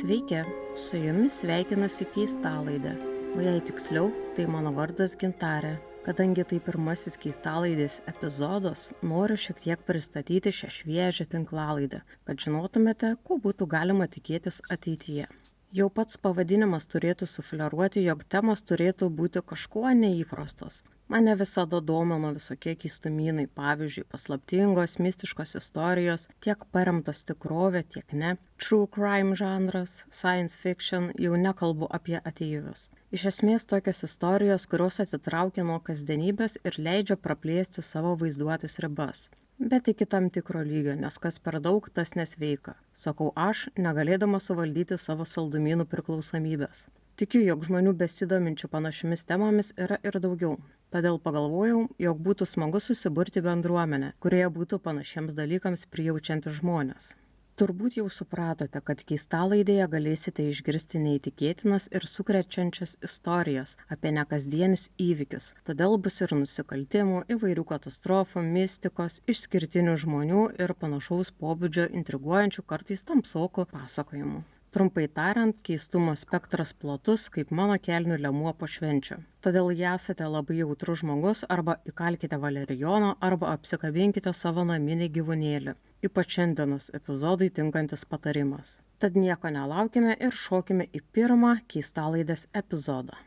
Sveiki, su jumis sveikinasi Keistalaidė, o jei tiksliau, tai mano vardas Gintarė. Kadangi tai pirmasis Keistalaidės epizodas, noriu šiek tiek pristatyti šią šviežią tinklalaidę, kad žinotumėte, ko būtų galima tikėtis ateityje. Jau pats pavadinimas turėtų sufleruoti, jog temos turėtų būti kažkuo neįprastos. Mane visada domino visokie keistumynai, pavyzdžiui, paslaptingos, mistiškos istorijos, tiek paremtos tikrovė, tiek ne. True crime žanras, science fiction, jau nekalbu apie ateivius. Iš esmės tokios istorijos, kurios atitraukia nuo kasdienybės ir leidžia praplėsti savo vaizduotės ribas. Bet iki tam tikro lygio, nes kas per daug, tas nesveika. Sakau aš, negalėdama suvaldyti savo saldumynų priklausomybės. Tikiu, jog žmonių besidominčių panašiomis temomis yra ir daugiau. Todėl pagalvojau, jog būtų smagu susiburti bendruomenę, kurioje būtų panašiems dalykams prijaučiantys žmonės. Turbūt jau supratote, kad Keistalaidėje galėsite išgirsti neįtikėtinas ir sukrečiančias istorijas apie nekasdienius įvykius. Todėl bus ir nusikaltimų, įvairių katastrofų, mistikos, išskirtinių žmonių ir panašaus pobūdžio intriguojančių kartais tamsokų pasakojimų. Trumpai tariant, keistumo spektras platus, kaip mano kelnių liemuo po švenčių. Todėl jei esate labai jautrus žmogus, arba įkalkite valerijono, arba apsikabinkite savo naminį gyvūnėlį. Ypač šiandienos epizodui tinkantis patarimas. Tad nieko nelaukime ir šokime į pirmą Keistalaidės epizodą.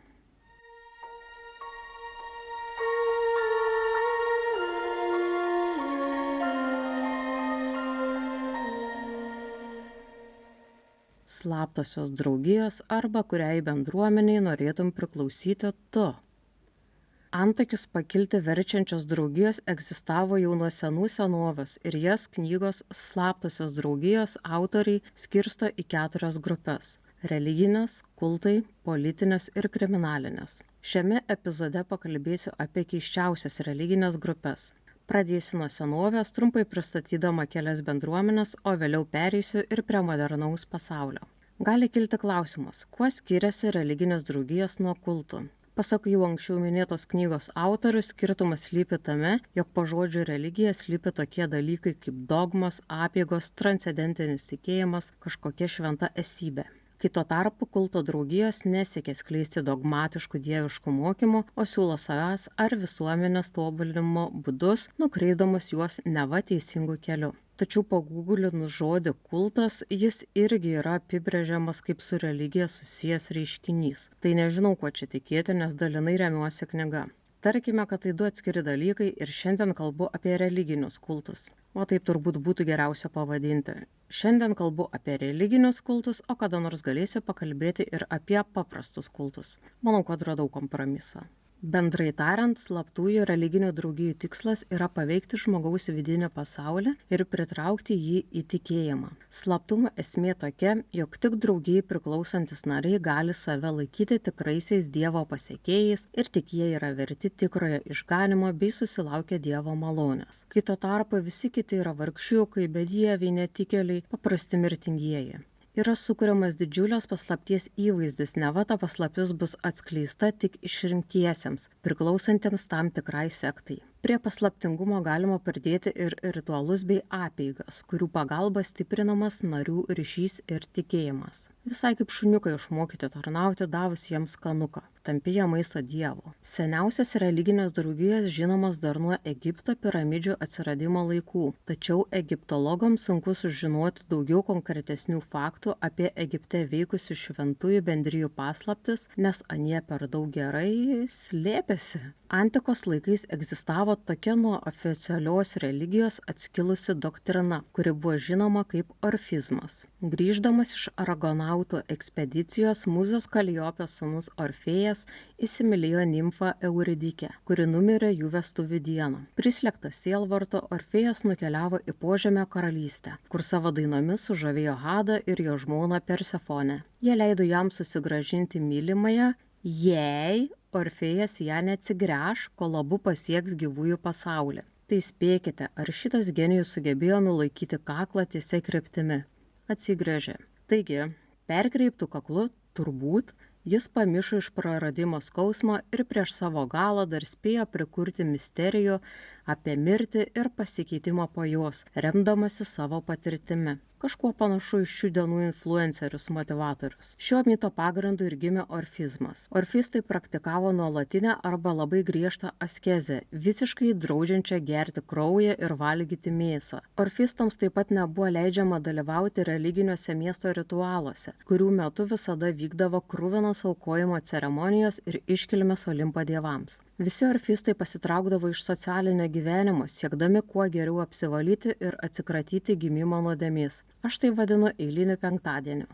Slaptosios draugijos arba kuriai bendruomeniai norėtum priklausyti tu. Antakius pakilti verčiančios draugijos egzistavo jau nuo senų senovės ir jas knygos Slaptosios draugijos autoriai skirsto į 4 grupes – religinės, kultai, politinės ir kriminalinės. Šiame epizode pakalbėsiu apie keisčiausias religinės grupes. Pradėsiu nuo senovės, trumpai pristatydama kelias bendruomenes, o vėliau pereisiu ir prie modernaus pasaulio. Gali kilti klausimas, kuo skiriasi religinės draugijos nuo kultų? Pasak jau anksčiau minėtos knygos autorių, skirtumas slypi tame, jog po žodžiu religija slypi tokie dalykai kaip dogmos, apeigos, transcendentinis tikėjimas, kažkokia šventa esybė. Kai tuo tarpu kulto draugijos nesiekia skleisti dogmatiškų dieviškų mokymų, o siūlo savęs ar visuomenės tobulinimo būdus, nukreipdamas juos neva teisingu keliu. Tačiau paguglinus žodį kultas, jis irgi yra apibrėžiamas kaip su religija susijęs reiškinys. Tai nežinau, kuo čia tikėti, nes dalinai remiuosi knyga. Tarkime, kad tai 2 atskiri dalykai ir šiandien kalbu apie religinius kultus. O taip turbūt būtų geriausia pavadinti. Šiandien kalbu apie religinius kultus, o kada nors galėsiu pakalbėti ir apie paprastus kultus. Manau, kad radau kompromisą. Bendrai tariant, slaptųjų religinių draugijų tikslas yra paveikti žmogaus vidinį pasaulį ir pritraukti jį į tikėjimą. Slaptumo esmė tokia, jog tik draugijai priklausantis nariai gali save laikyti tikraisiais Dievo pasekėjais ir tik jie yra verti tikrojo išganimo bei susilaukia Dievo malonės. Kai tuo tarpu visi kiti yra vargšiukai, bedieviai, netikėliai, paprasti mirtingieji. Yra sukuriamas didžiulės paslapties įvaizdis, neva ta paslaptis bus atskleista tik išrinktiesiems, priklausantiems tam tikrai sektai. Prie paslaptingumo galima pridėti ir ritualus bei apeigas, kurių pagalba stiprinamas narių ryšys ir tikėjimas. Visai kaip šuniukai išmokyti tarnauti davus jiems skanuką. Tampi jie maisto dievo. Seniausias religinės draugijos žinomas dar nuo Egipto piramidžių atsiradimo laikų, tačiau egiptologams sunku sužinoti daugiau konkretesnių faktų apie Egipte veikusių šventųjų bendrijų paslaptis, nes anie per daug gerai slėpėsi. Antikos laikais egzistavo tokia nuo oficialios religijos atskilusi doktrina, kuri buvo žinoma kaip orfizmas. Grįždamas iš aragonautų ekspedicijos, Muzos Kaliopės sūnus Orfėjas įsimylėjo nimfą Euridikę, kuri numirė jų vestuvių dieną. Prislėgtas sielvarto, Orfėjas nukeliavo į Požemio karalystę, kur savo dainomis sužavėjo Hadą ir jo žmoną Persefonę. Jie leido jam susigrąžinti mylimąją, jei Orfėjas ją neatsigręš, kol abu pasieks gyvųjų pasaulį. Tai spėkite, ar šitas genijus sugebėjo nulaikyti kaklą tiesia kryptimi? Atsigręžė. Taigi, perkreiptų kaklu, turbūt, jis pamišo iš praradimo skausmo ir prieš savo galą dar spėjo prikurti misterijų apie mirtį ir pasikeitimą po jos, remdamasi savo patirtimi. kažkuo panašu į šių dienų influencerius motivatorius. Šio mito pagrindu ir gimė orfizmas. Orfistai praktikavo nuolatinę arba labai griežtą askezę, visiškai draudžiančią gerti kraują ir valgyti mėsą. Orfistams taip pat nebuvo leidžiama dalyvauti religiniuose miesto ritualuose, kurių metu visada vykdavo kruvinos aukojimo ceremonijos ir iškilmės Olimpo dievams. Visi orfistai pasitraukdavo iš socialinio gyvenimo, siekdami kuo geriau apsivalyti ir atsikratyti gimimo nuodėmės. Aš tai vadinu eiliniu penktadieniu.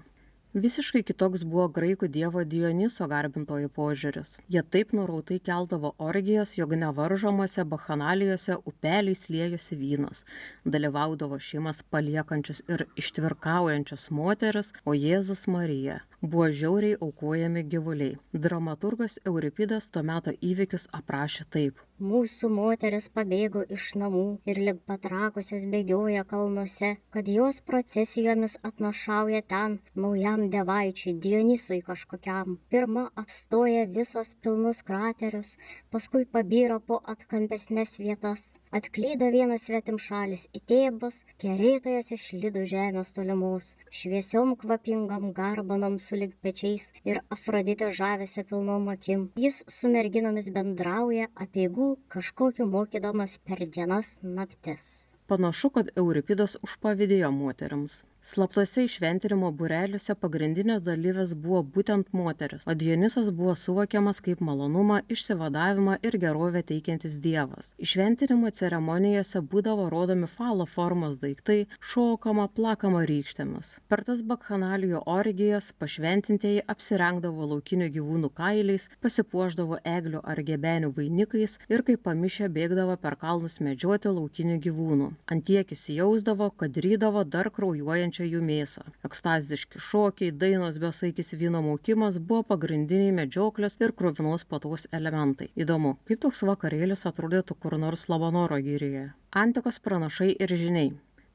Visiškai kitoks buvo graikų dievo Dioniso garbintojų požiūris. Jie taip nurautai keldavo orgijas, jog nevaržomose bachanalijose upeliais liejosi vynas. Dalyvaudavo šeimas paliekančius ir ištvirkaujančius moteris, o Jėzus Marija. Buvo žiauriai aukojami gyvuliai. Dramaturgas Euripidas to meto įvykius aprašė taip. Mūsų moteris pabėgo iš namų ir lig patrakusios bėgioja kalnuose, kad jos procesijomis atnašauja ten naujam dievaičiui Dionisui kažkokiam. Pirma apstoja visos pilnus kraterius, paskui pabyra po atkampesnes vietas. Atklydo vienas svetimšalis į Tėbus, kerėtojas išlido žemės tolimos, šviesiom kvapingam garbanom sulig pečiais ir Afroditė žavesio pilnom akim. Jis su merginomis bendrauja apeigų kažkokiu mokydamas per dienas naktis. Panašu, kad Euripidas užpavydėjo moterims. Slaptose įšventinimo būreliuose pagrindinės dalyvės buvo būtent moteris, o Dionisas buvo suvokiamas kaip malonumą, išsivadavimą ir gerovę teikiantis dievas. Įšventinimo ceremonijose būdavo rodomi falo formos daiktai, šokama, plakama rykštėmis. Per tas bakchanalijų orgijas pašventintieji apsirengdavo laukinių gyvūnų kailiais, pasipuošdavo eglių ar gebenių vainikais ir kaip pamišę bėgdavo per kalnus medžioti laukinių gyvūnų. Ant tiek įsijausdavo, kad rydavo dar kraujuojant jų mėsą. Ekstaziški šokiai, dainos, besaikis vyno maukimas buvo pagrindiniai medžioklės ir kruvinos patos elementai. Įdomu, kaip toks vakarėlis atrodytų kur nors Labanoro girioje. Antikos pranašai ir žiniai.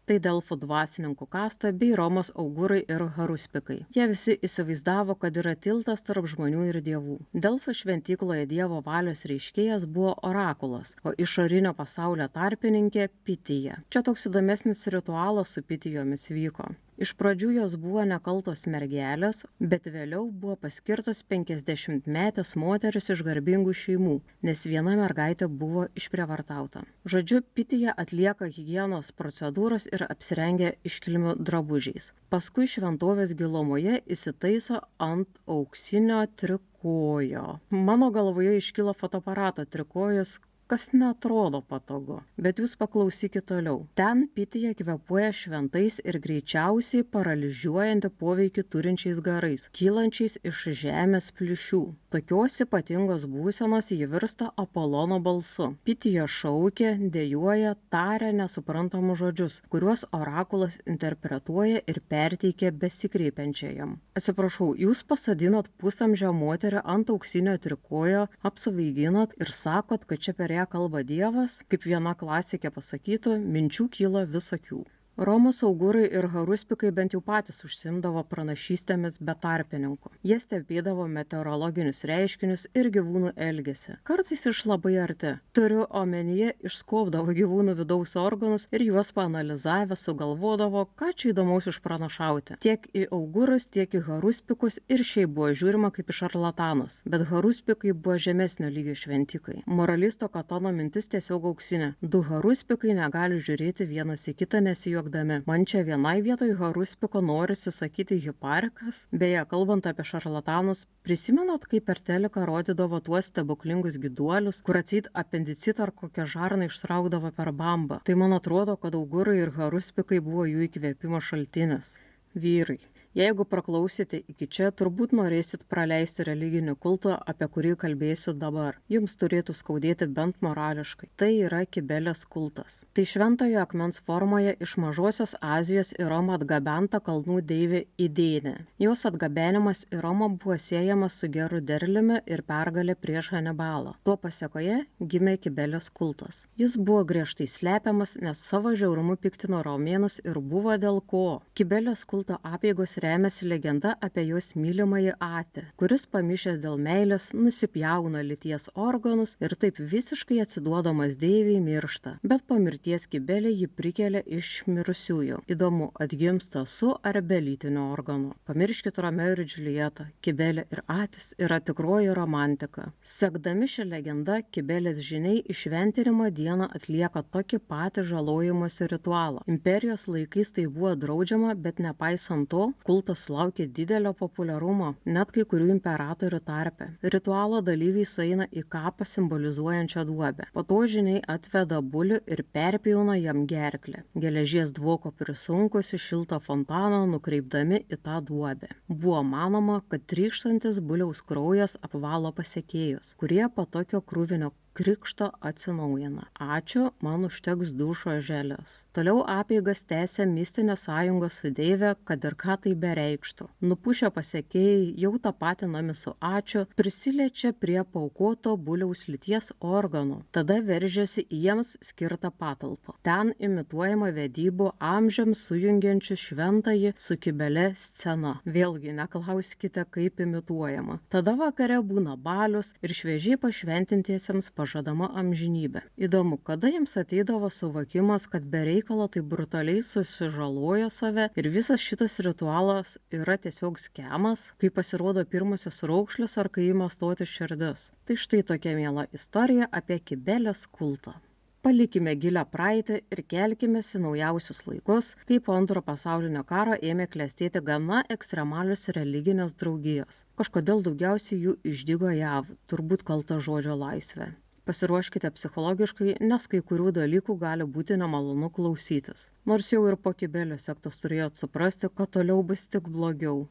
Tai Delfų dvasininkų kasta bei Romos augurai ir haruspikai. Jie visi įsivaizdavo, kad yra tiltas tarp žmonių ir dievų. Delfų šventykloje dievo valios reiškėjas buvo orakulas, o išorinio pasaulio tarpininkė Pitija. Čia toks įdomesnis ritualas su Pitijomis vyko. Iš pradžių jos buvo nekaltos mergelės, bet vėliau buvo paskirtos 50-metės moteris iš garbingų šeimų, nes viena mergaitė buvo išprievartauta. Žodžiu, Pitija atlieka higienos procedūras ir apsirengia iškilmių drabužiais. Paskui šventovės gilumoje įsitaiso ant auksinio trikojo. Mano galvoje iškilo fotoaparato trikojus, kas neatrodo patogu. Bet jūs paklausykite toliau. Ten Pitija kvėpuoja šventais ir greičiausiai paralyžiuojantį poveikį turinčiais garais, kylančiais iš žemės plyšių. Tokios ypatingos būsenos ji virsta Apolono balsu. Pitija šaukia, dejuoja, taria nesuprantamus žodžius, kuriuos orakulas interpretuoja ir perteikia besikreipiančiajam. Atsiprašau, jūs pasadinot pusamžę moterį ant auksinio trikojo, apsvaiginat ir sakot, kad čia per ją kalba dievas, kaip viena klasikė pasakytų, minčių kyla visokių. Romos augurai ir haruspikai bent jau patys užsimdavo pranašystėmis be tarpininkų. Jie stebėdavo meteorologinius reiškinius ir gyvūnų elgesį. Kartais iš labai arti. Turiu omenyje, išskobdavo gyvūnų vidaus organus ir juos paanalizavę sugalvodavo, ką čia įdomaus išpranašauti. Tiek į augurus, tiek į haruspikus ir šiaip buvo žiūrima kaip į šarlatanus. Bet haruspikai buvo žemesnio lygio šventikai. Moralisto Katono mintis tiesiog auksinė. Du haruspikai negali žiūrėti vienas į kitą nesijuokdami. Man čia vienai vietoj haruspiko norisi sakyti hiparikas. Beje, kalbant apie šarlatanus, prisimenat, kaip per teliką rodydavo tuos stebuklingus gyduolius, kur atseit apendicitą ar kokią žarną ištraukdavo per bambą. Tai man atrodo, kad augurai ir haruspikai buvo jų įkvėpimo šaltinis. Vyrai. Jeigu praklausėte iki čia, turbūt norėsit praleisti religinį kultą, apie kurį kalbėsiu dabar. Jums turėtų skaudėti bent morališkai. Tai yra Kibelės kultas. Tai šventojo akmens formoje iš Mažosios Azijos į Romą atgabenta kalnų deivė Idėnė. Jos atgabenimas į Romą buvo siejamas su geru derliumi ir pergalė prieš Hanibalą. Tuo pasekoje gimė Kibelės kultas. Jis buvo griežtai slepiamas, nes savo žiaurumu piktino romėnus ir buvo dėl ko. Kibelės kulto apeigos remiasi legenda apie jos mylimąjį Atį, kuris pamišęs dėl meilės nusipjauna lyties organus ir taip visiškai atsiduodamas deivei miršta, bet po mirties Kibelė jį prikelia iš mirusiųjų. Įdomu, atgimsta su ar be lytinio organo. Pamirškit Romeo ir Džiuljetą, Kibelė ir Atis yra tikroji romantika. Sekdami šią legendą, Kibelės žiniai įšventinimo dieną atlieka tokį patį žalojimosi ritualą. Imperijos laikais tai buvo draudžiama, bet nepaisant to, kultas sulaukė didelio populiarumo, net kai kurių imperatorių tarpe. Ritualo dalyviai sueina į kapą simbolizuojančią duobę. Po to žiniai atveda bulių ir perpjauna jam gerklę. Geležies dvoko prisunkusi šiltą fontaną nukreipdami į tą duobę. Buvo manoma, kad trykštantis buliaus kraujas apvalo pasekėjus, kurie po tokio krūvinio krikšto atsinaujina. Ačiū, man užteks dušo želės. Toliau apeigas tęsia mistinė sąjunga su deive, kad ir ką tai bereikštų. Nupušę pasekėjai, jau tapatinami su ačiū, prisiliečia prie paukoto buliaus lyties organų. Tada veržiasi į jiems skirtą patalpą. Ten imituojama vedybų amžiams sujungiančių šventąjį su Kibele scena. Vėlgi, neklauskite, kaip imituojama. Tada vakare būna balius ir šviežiai pašventintiesiems pažadama amžinybė. Įdomu, kada jiems ateidavo suvokimas, kad be reikalo tai brutaliai susižaloja save ir visas šitas ritualas yra tiesiog skemas, kai pasirodo pirmosios raukšlės ar kai ima stoti širdis. Tai štai tokia miela istorija apie Kibelės kultą. Palikime gilią praeitį ir kelkimės į naujausius laikus, kai po Antro pasaulinio karo ėmė klestėti gana ekstremalios religinės draugijos. Kažkodėl daugiausiai jų išdygo JAV, turbūt kalta žodžio laisvė. Pasiruoškite psichologiškai, nes kai kurių dalykų gali būti nemalonu klausytis. Nors jau ir po Kibelės sektos turėjot suprasti, kad toliau bus tik blogiau.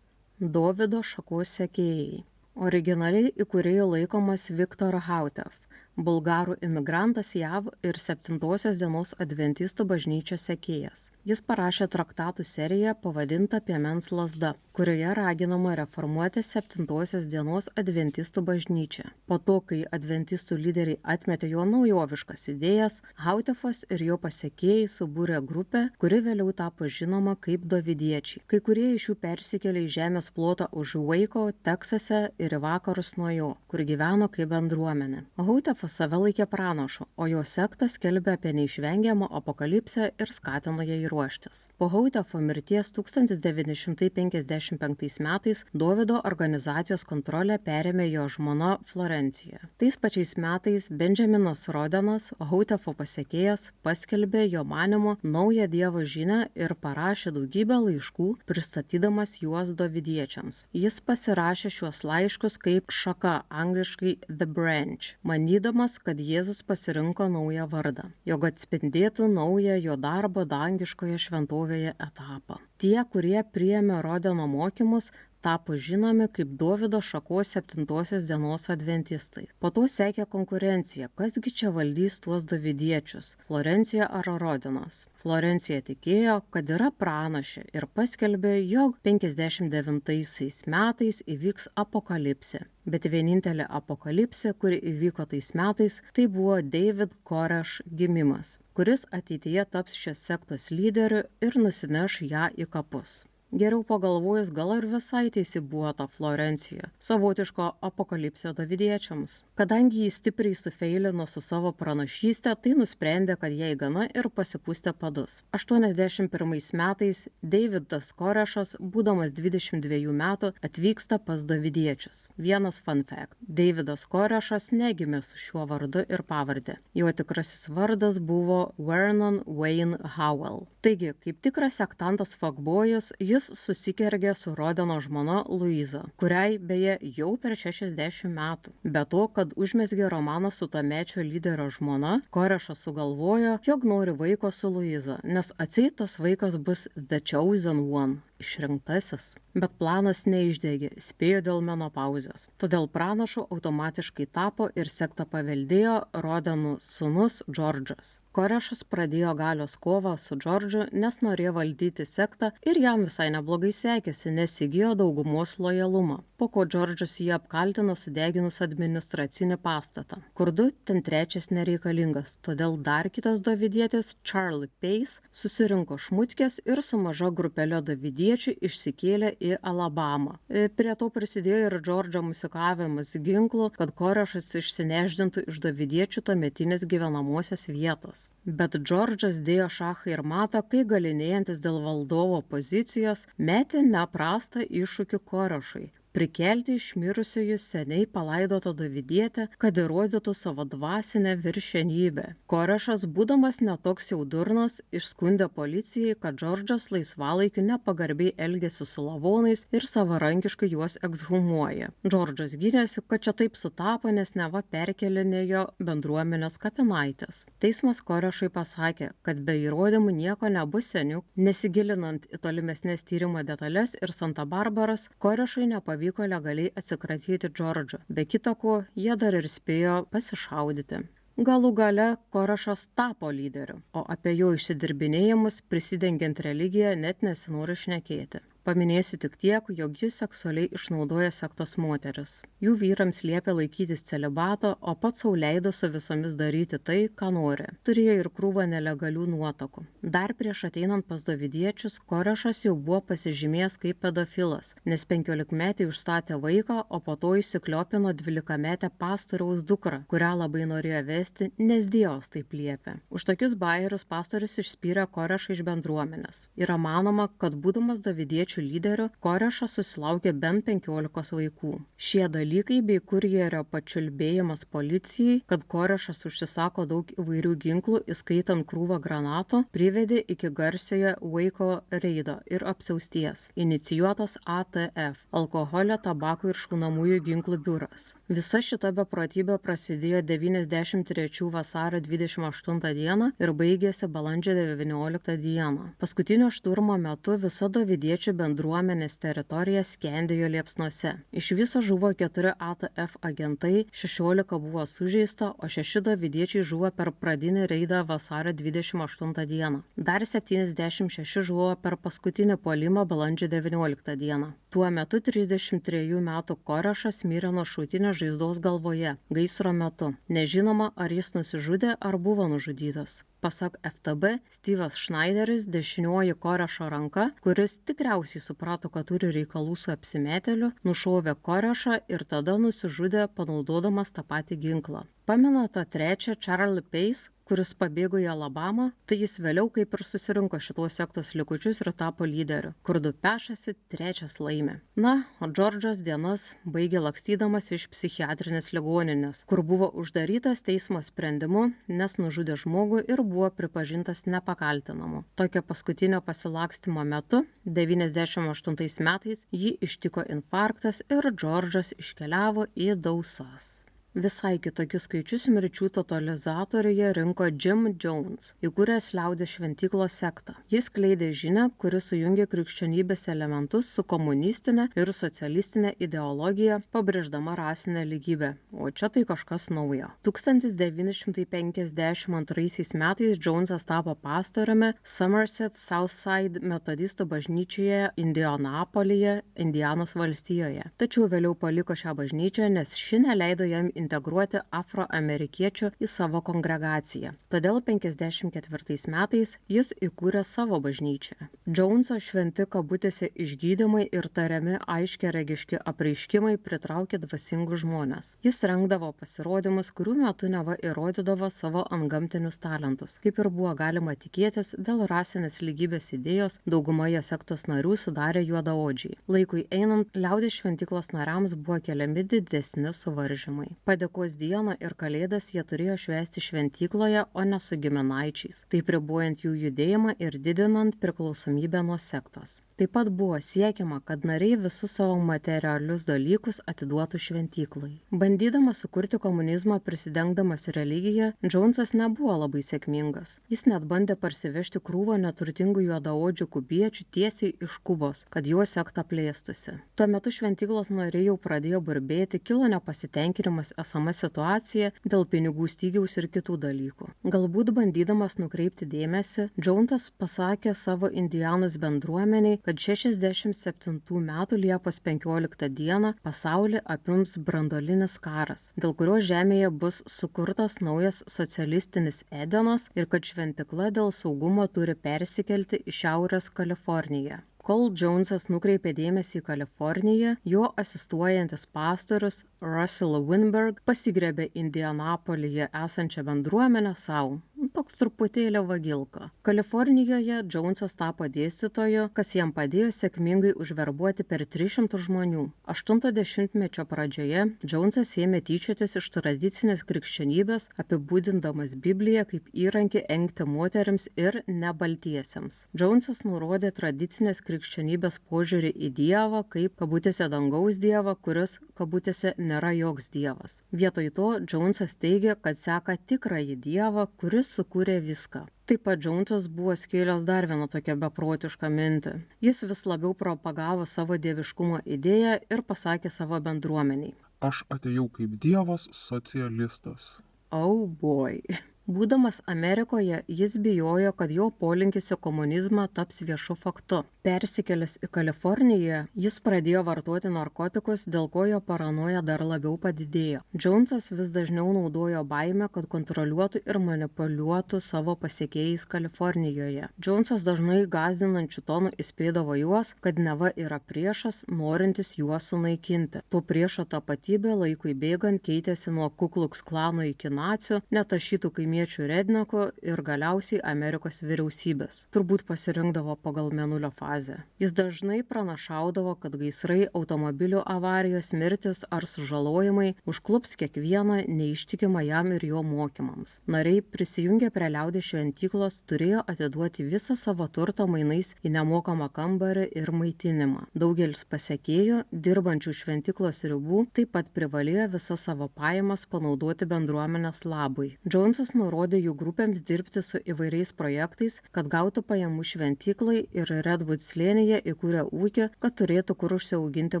Dovydo šakos sekėjai. Originaliai įkūrėjų laikomas Viktor Hautev, bulgarų imigrantas JAV ir 7-osios dienos adventistų bažnyčios sekėjas. Jis parašė traktatų seriją pavadintą Piemens lazda, kurioje raginama reformuoti 7-osios dienos adventistų bažnyčią. Po to, kai adventistų lyderiai atmetė jo naujoviškas idėjas, Hautefas ir jo pasekėjai subūrė grupę, kuri vėliau tapo žinoma kaip Dovidiečiai. Kai kurie iš jų persikėlė į žemės plotą už Waco, Teksase ir į vakarus nuo jo, kur gyveno kaip bendruomenė. Hautefas save laikė pranašu, o jo sekta skelbė apie neišvengiamą apokalipsę ir skatino jai ruoštis. Po Hautefo mirties 1955 metais Dovydo organizacijos kontrolę perėmė jo žmona Florencija. Tais pačiais metais Benjaminas Rodenas, Hautefo pasekėjas, paskelbė jo manymu naują Dievo žinią ir parašė daugybę laiškų, pristatydamas juos Dovidiečiams. Jis pasirašė šiuos laiškus kaip šaka, angliškai The Branch, manydamas, kad Jėzus pasirinko naują vardą, jog atspindėtų naują jo darbo dangiškoje šventovėje etapą. Tie, kurie priėmė Rodeno mokymus, tapo žinomi kaip Dovydo šakos 7-osios dienos adventistai. Po to sekė konkurencija, kasgi čia valdys tuos Dovidiečius, Florencija ar Rodenas. Florencija tikėjo, kad yra pranašė ir paskelbė, jog 59 metais įvyks apokalipsė. Bet vienintelė apokalipsė, kuri įvyko tais metais, tai buvo David Koresh gimimas, kuris ateityje taps šios sektos lyderiu ir nusineš ją į kapus. Geriau pagalvojus, gal ir visai teisi buvo ta Florencija, savotiško apokalipsio Dovidiečiams. Kadangi jis stipriai sufeilino su savo pranašystė, tai nusprendė, kad jai gana ir pasipūstė padus. 81 metais Davidas Korešas, būdamas 22 metų, atvyksta pas Dovidiečius. Vienas fun fact. Davidas Korešas negimė su šiuo vardu ir pavardė. Jo tikrasis vardas buvo Vernon Wayne Howell. Taigi, kaip tikras sektantas fuckboyas, jis susikergė su Rodeno žmona Luiza, kuriai beje jau per 60 metų. Be to, kad užmezgė romaną su tuomečio lyderio žmona, Korešas sugalvojo, jog nori vaiko su Luiza, nes atseit tas vaikas bus The Chosen One, išrinktasis. Bet planas neišdegė, spėjo dėl menopauzės. Todėl pranašu automatiškai tapo ir sektą paveldėjo Rodenų sūnus Džordžas. Korešas pradėjo galios kovą su Džordžu, nes norėjo valdyti sektą ir jam visai neblogai sekėsi, nes įgijo daugumos lojalumą. Po ko Džordžas jį apkaltino sudeginus administracinį pastatą. Kur du, ten trečias nereikalingas, todėl dar kitas Dovidietis, Charlie Pace, susirinko šmutkės ir su maža grupelė Dovidiečių davidiečių išsikėlė į Alabamą. Prie to prisidėjo ir Džordžo musikavimas ginklų, kad Korešas išsineždintų iš davidiečių tuometinės gyvenamosios vietos. Bet Džordžas dėjo šachą ir matą, kai galinėjantis dėl valdovo pozicijos metė neprastą iššūkį Korešui prikelti iš mirusiųjų seniai palaidotą davidietę, kad įrodytų savo dvasinę viršenybę. Korešas, būdamas netoks jau durnas, išskundė policijai, kad Džordžas laisvalaikiu nepagarbiai elgėsi su lavonais ir savarankiškai juos ekshumuoja. Džordžas gynėsi, kad čia taip sutapo, nes neva perkelinėjo bendruomenės kapinaitės. Teismas Korešui pasakė, kad be įrodymų nieko nebus seniuk. Nesigilinant į tolimesnės tyrimo detalės ir Santa Barbaras, Korešui nepavyko legaliai atsikratyti Džordžo. Be kita ko, jie dar ir spėjo pasišaudyti. Galų gale Korešas tapo lyderiu, o apie jo išsidirbinėjimus prisidengiant religiją net nesinori šnekėti. Paminėsiu tik tiek, jog jis seksualiai išnaudoja sektos moteris. Jų vyrams liepė laikytis celibato, o pats sau leido su visomis daryti tai, ką nori. Turėjo ir krūvą nelegalių nuotakų. Dar prieš ateinant pas davidiečius, Korešas jau buvo pasižymėjęs kaip pedofilas, nes 15-metį užstatė vaiką, o po to įsikliopino 12-metę pastoriaus dukrą, kurią labai norėjo vesti, nes Dievas taip liepė. Už tokius bajerius pastorius išspyrė Korešą iš bendruomenės. Yra manoma, kad būdamas davidiečių lyderiu, Korešas susilaukė bent 15 vaikų. Šie dalykai bei kurjerio pačiulbėjimas policijai, kad Korešas užsisako daug įvairių ginklų, įskaitant krūvą granatų, privedė iki garsiojo Waco reido ir apsiausties, inicijuotos ATF – Alkoholio, tabako ir šaunamųjų ginklų biuras. Visa šita beprotybė prasidėjo 93 vasario 28 dieną ir baigėsi balandžio 19 dieną. Paskutinio šturmo metu visa davidiečių bendruomenės teritorija skendėjo liepsnose. Iš viso žuvo 4 ATF agentai, 16 buvo sužeista, o 6 davidiečiai žuvo per pradinį reidą vasario 28 dieną. Dar 76 žuvo per paskutinį puolimą balandžio 19 dieną. Tuo metu 33 metų Korešas mirė nuo šautinės žaizdos galvoje, gaisro metu. Nežinoma, ar jis nusižudė, ar buvo nužudytas. Pasak FTB, Steve'as Schneideris, dešinioji Korešo ranka, kuris tikriausiai suprato, kad turi reikalų su apsimetėliu, nušovė Korešą ir tada nusižudė panaudodamas tą patį ginklą. Pamena tą trečią Charlie Pace, kuris pabėgo į Alabamą, tai jis vėliau kaip ir susirinko šitos sektos likučius ir tapo lyderiu. Kur du pešasi, trečias laimė. Na, o Džordžas dienas baigė lakstydamas iš psichiatrinės ligoninės, kur buvo uždarytas teismo sprendimu, nes nužudė žmogų ir buvo pripažintas nepakaltinamu. Tokio paskutinio pasilakstymo metu, 98 metais, jį ištiko infarktas ir Džordžas iškeliavo į dausas. Visai kitokius skaičius mirčių totalizatoriuje rinko Jim Jones, įkūręs liaudies šventyklos sektą. Jis skleidė žinią, kuri sujungė krikščionybės elementus su komunistinė ir socialistinė ideologija, pabrėždama rasinę lygybę. O čia tai kažkas naujo. 1952 metais Jonesas tapo pastoriumi Somerset Southside metodistų bažnyčioje Indianapolyje, Indianos valstijoje. Tačiau vėliau paliko šią bažnyčią, nes ši neleido jam integruoti afroamerikiečių į savo kongregaciją. Todėl 54 metais jis įkūrė savo bažnyčią. Joneso šventi kabutėse išgydymai ir tariami aiškiaregiški apreiškimai pritraukė dvasingus žmones. Jis rengdavo pasirodymus, kurių metu neva įrodydavo savo antgamtinius talentus. Kaip ir buvo galima tikėtis, dėl rasinės lygybės idėjos daugumoje sektos narių sudarė juodaodžiai. Laikui einant, liaudies šventyklos nariams buvo keliami didesni suvaržymai. Padėkos dieną ir kalėdas jie turėjo švęsti šventykloje, o ne su giminaičiais, taip ribojant jų judėjimą ir didinant priklausomybę nuo sektos. Taip pat buvo siekiama, kad nariai visus savo materialius dalykus atiduotų šventyklai. Bandydamas sukurti komunizmą prisidengdamas religiją, Jonesas nebuvo labai sėkmingas. Jis net bandė parsivežti krūvą neturtingų juodaodžių kubiečių tiesiai iš Kubos, kad jo sekta plėstųsi. Tuo metu šventyklos nariai jau pradėjo burbėti, kilo nepasitenkinimas esama situacija dėl pinigų stygiaus ir kitų dalykų. Galbūt bandydamas nukreipti dėmesį, Jonesas pasakė savo Indianos bendruomeniai, kad 67 metų Liepos 15 dieną pasaulį apims branduolinis karas, dėl kurio žemėje bus sukurtas naujas socialistinis Edenas ir kad šventykla dėl saugumo turi persikelti į Šiaurės Kaliforniją, Kol Jonesas nukreipė dėmesį į Kaliforniją, jo asistuojantis pastorius Russell Winberg pasigrebė Indianapolyje esančią bendruomenę savo. Toks truputėlį vagilka. Kalifornijoje Jonesas tapo dėstytoju, kas jam padėjo sėkmingai užverbuoti per 300 žmonių. 80-mečio pradžioje Jonesas ėmė tyčiotis iš tradicinės krikščionybės, apibūdindamas Bibliją kaip įrankį engti moterims ir nebaltiesiems. Jonesas nurodė tradicinės krikščionybės požiūrį į Dievą kaip kabutėse dangaus Dievą, kuris kabutėse nėra joks Dievas. Vietoj to Jonesas teigė, kad seka tikrąjį Dievą, kuris sukūrė viską. Taip pat Jonesas buvo skėlęs dar vieną tokią beprotišką mintį. Jis vis labiau propagavo savo dieviškumo idėją ir pasakė savo bendruomeniai. Aš atėjau kaip Dievas socialistas. Oh boy. Būdamas Amerikoje, jis bijojo, kad jo polinkis į komunizmą taps viešu faktu. Persikėlęs į Kaliforniją, jis pradėjo vartoti narkotikus, dėl ko jo paranoja dar labiau padidėjo. Jonesas vis dažniau naudojo baimę, kad kontroliuotų ir manipuliuotų savo pasekėjais Kalifornijoje. Jonesas dažnai gąsdinančių tonų įspėdavo juos, kad neva yra priešas, norintis juos sunaikinti. To priešo tapatybė laikui bėgant keitėsi nuo Ku Klux Klano iki nacių, netašytų kaimiečių rednekų ir galiausiai Amerikos vyriausybės. Turbūt pasirinkdavo pagal mėnulio fazę. Jis dažnai pranašaudavo, kad gaisrai, automobilių avarijos, mirtis ar sužalojimai užklups kiekvieną neištikimą jam ir jo mokymams. Nariai prisijungę prie liaudies šventyklos turėjo atiduoti visą savo turtą mainais į nemokamą kambarį ir maitinimą. Daugelis pasekėjų, dirbančių šventyklos ribų, taip pat privalėjo visas savo pajamas panaudoti bendruomenės labui. Jonesas nurodė jų grupėms dirbti su įvairiais projektais, kad gautų pajamų šventyklai ir Redwood slėnyje įkūrė ūkį, kad turėtų kur užsiauginti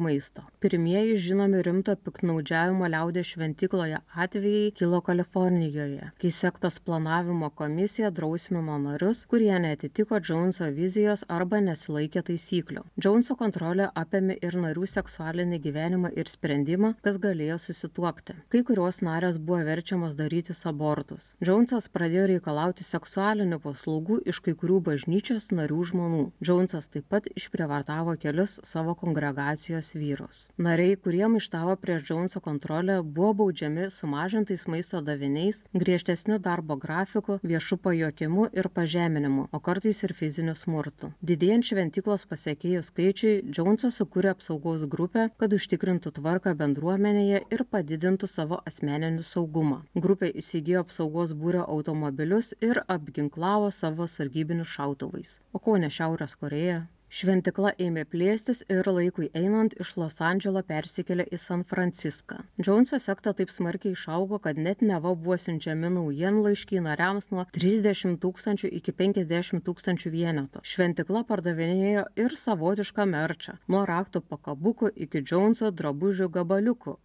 maisto. Pirmieji žinomi rimto piktnaudžiavimo liaudies šventykloje atvejai kilo Kalifornijoje, kai sektos planavimo komisija drausmino narius, kurie neatitiko Joneso vizijos arba nesilaikė taisyklių. Joneso kontrolė apėmė ir narių seksualinį gyvenimą ir sprendimą, kas galėjo susituokti. Kai kurios narės buvo verčiamos daryti abortus. Jonesas pradėjo reikalauti seksualinių paslaugų iš kai kurių bažnyčios narių žmonų. Jonesas taip pat išprievartavo kelius savo kongregacijos vyrus. Nariai, kurie maištavo prieš Joneso kontrolę, buvo baudžiami sumažintais maisto daviniais, griežtesniu darbo grafiku, viešu pajuokimu ir pažeminimu, o kartais ir fiziniu smurtu. Didėjant šventyklos pasekėjų skaičiui, Jonesas sukūrė apsaugos grupę, kad užtikrintų tvarką bendruomenėje ir padidintų savo asmeninį saugumą. Grupė įsigijo apsaugos būrio automobilius ir apginklavo savo sargybinius šautuvais. O ko ne Šiaurės Koreja? Šventykla ėmė plėstis ir laikui einant iš Los Andželo persikėlė į San Franciską. Joneso sekta taip smarkiai išaugo, kad net neva buvo siunčiami naujienlaiškiai nariams nuo 30 000 iki 50 000 vienetų. Šventykla pardavinėjo ir savotišką merčą, nuo raktų pakabukų iki Joneso drabužių gabaliukų.